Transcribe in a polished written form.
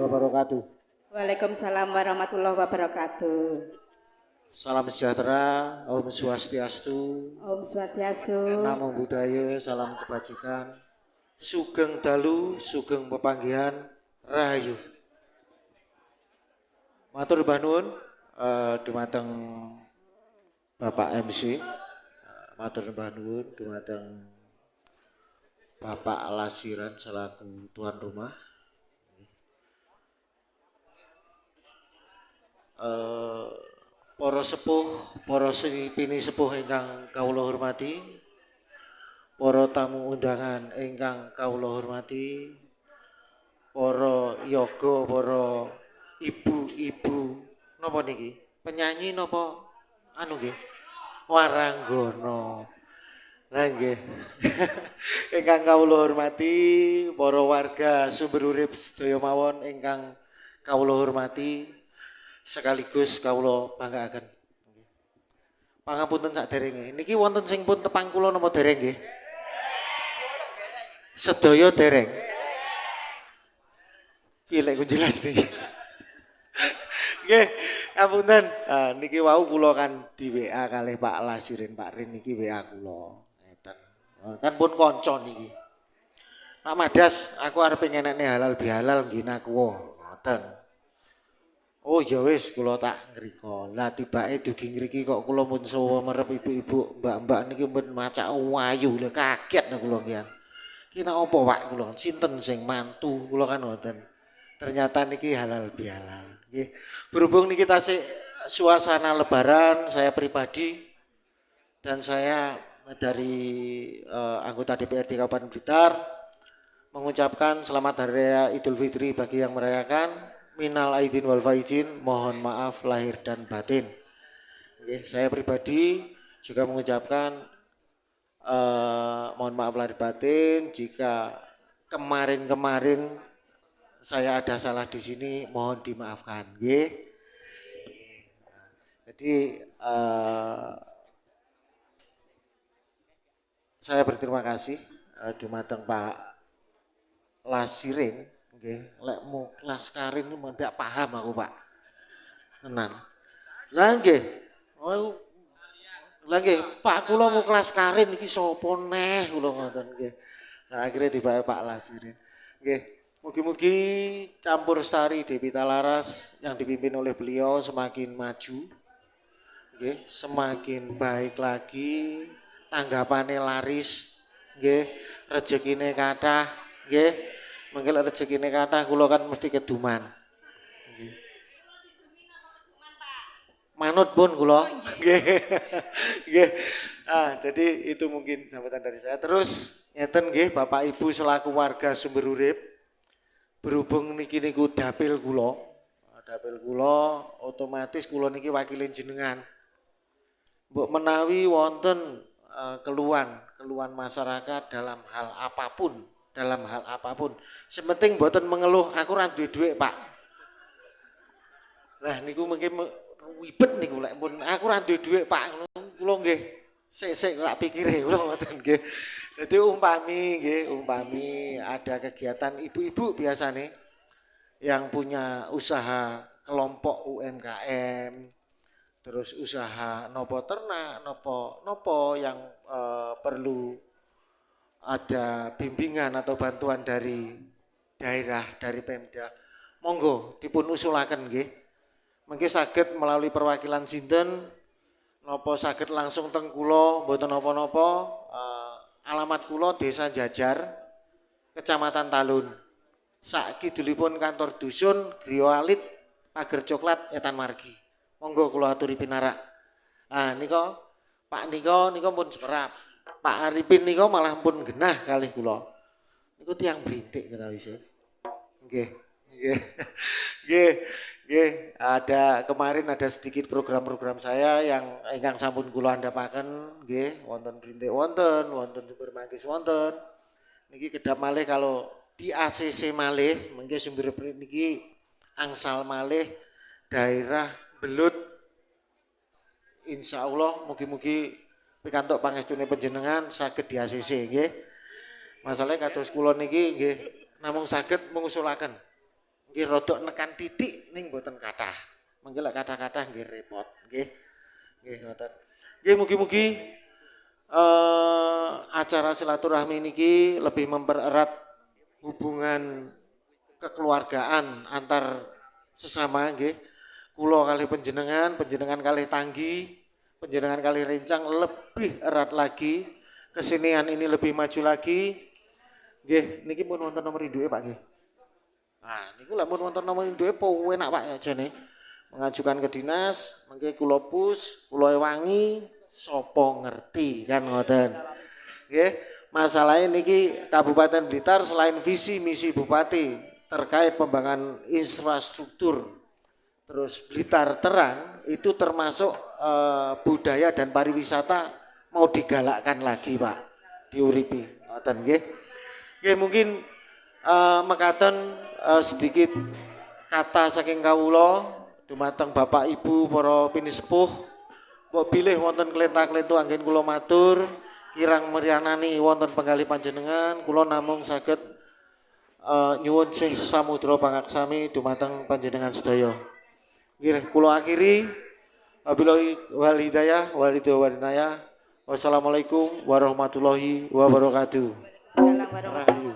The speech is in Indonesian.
wabarakatuh. Waalaikumsalam warahmatullahi wabarakatuh. Salam sejahtera, Om Swastiastu. Om Swastiastu. Namo Buddhaya, salam kebajikan. Sugeng dalu, sugeng pepanggihan, rahayu. Matur nuwun dumateng Bapak MC. Matur nuwun dumateng Bapak Lasiran selaku tuan rumah. Para sepuh, para pini sepuh ingkang kawula hormati, para tamu undangan ingkang kawula hormati, para yoga, para ibu-ibu, napa niki? Penyanyi napa anu nggih? Waranggana. Lah nggih. Ingkang kawula hormati, para warga sumber urip sedaya mawon ingkang kawula hormati, sekaligus kawula banggaaken. Pangapunten saderenge. Niki wonten sing pun tepang kula napa dereng nggih? Sedaya dereng. Piye lek jelas niki. Nggih, ngapunten. Niki wau kula kan di WA kalih Pak Lasirin, Pak Rin niki WA kula. Ngeten. Kan pun kanca niki. Pak Madas, aku arep ngenekne halal bihalal nggih nakuwa. Ngoten. Oh ya wis kula tak ngrika. Lah tibake dugi ngriki kok kula pun sawa merep ibu-ibu, mbak-mbak niki pun macak wayu. Lah kaget kula ngian. Ki nak apa Pak kula? Sinten sing mantu kula kan ngoten. Ternyata niki halal bihalal. Nggih. Berhubung niki tasih suasana lebaran, saya pribadi dan saya dari anggota DPRD Kabupaten Blitar mengucapkan selamat Hari Raya Idul Fitri bagi yang merayakan. Minal aidin wal faizin, mohon maaf lahir dan batin. Oke, saya pribadi juga mengucapkan mohon maaf lahir batin jika kemarin-kemarin saya ada salah di sini, mohon dimaafkan. Oke. Jadi saya berterima kasih dumateng Pak Lasirin. Nggih, lek muklas karin iki ndak paham aku, Pak. Tenan. Lah nggih. Lah nggih, Pak kula muklas karin iki sapa neh kula ngoten nggih. Nah, akhirnya dibae Pak Lasirin. Nggih, mugi-mugi campur sari Dewi Talaras yang dipimpin oleh beliau semakin maju. Nggih, semakin baik lagi, tanggapane laris, nggih, rezekine kathah, nggih. Mengki lek rezekine kathah kula kan mesti keduman. Nggih. Manut pun kula. Nggih. Nggih. Jadi itu mungkin sambutan dari saya. Terus ngeten nggih Bapak Ibu selaku warga Sumber Urip, berhubung niki niku dapil kula. Dapil kula otomatis kula niki wakilin jenengan. Mbok menawi wonten keluhan masyarakat dalam hal apapun. Sementing mboten mengeluh aku ora duwe dhuwit, Pak. Lah niku mungkin ribet niku lek pun aku ora duwe dhuwit, Pak. Kula nggih sik tak pikire kula ngoten nggih. Dadi umpami ada kegiatan ibu-ibu biasane yang punya usaha kelompok UMKM, terus usaha nopo ternak, nopo yang perlu ada bimbingan atau bantuan dari daerah, dari Pemda, monggo dipun usulaken nggih. Mengki saged melalui perwakilan sinten napa saged langsung teng kula mboten napa-napa, alamat kula Desa Jajar, Kecamatan Talun. Sak kidulipun kantor dusun Griya Alit, Pager Coklat, Etan Margi. Monggo kula aturi pinarak. Nika Pak nika pun sekerap. Pak Arifin nika malah pun genah kalih kula. Niku tiyang brintik ketawise. Nggih. Kemarin ada sedikit program-program saya yang ingkang sampun kula andhapaken nggih, wonten brintik wonten sumber manggis wonten. Niki kedap malih kalau di ACC malih mengki sumber niki angsal malih daerah Belut. Insyaallah mugi-mugi pikantuk pangestune panjenengan saged di ACC nggih. Masalahe kados kula niki nggih namung saged mengusulaken. nggih rodok nekan titik ning mboten kathah. Mengki lek kathah-kathah nggih repot, nggih. Nggih ngoten. Nggih mugi-mugi acara silaturahmi niki lebih mempererat hubungan kekeluargaan antar sesama nggih. Kula kalih panjenengan, panjenengan kalih Tanggi, panjenengan kalih Rencang lebih erat lagi. Kesenian ini lebih maju lagi. Nggih, niki pun wonten nomor induke Pak nggih. Nah, niku lek pun wonten nomor induke po enak Pak jane. Mengajukan ke dinas, mengke kula pus, kula wangi, sapa ngerti kan ngoten. Nggih, masalahe niki Kabupaten Blitar selain visi misi bupati terkait pembangunan infrastruktur terus Blitar Terang itu termasuk budaya dan pariwisata mau digalakkan lagi Pak, diuripi. Ngoten nggih. Nggih mungkin mekaten sedikit kata saking kawula dumateng Bapak Ibu para pinisepuh. Mbok bilih wonten klenta-klentu anggen kula matur kirang merianani wonten penggali panjenengan kula namung saged nyuwun sih samudra pangaksami dumateng panjenengan sedaya. Nggih kula akhiri wabillahi wal hidayah walidaya. Wassalamualaikum warahmatullahi wabarakatuh. Salam warahmatullahi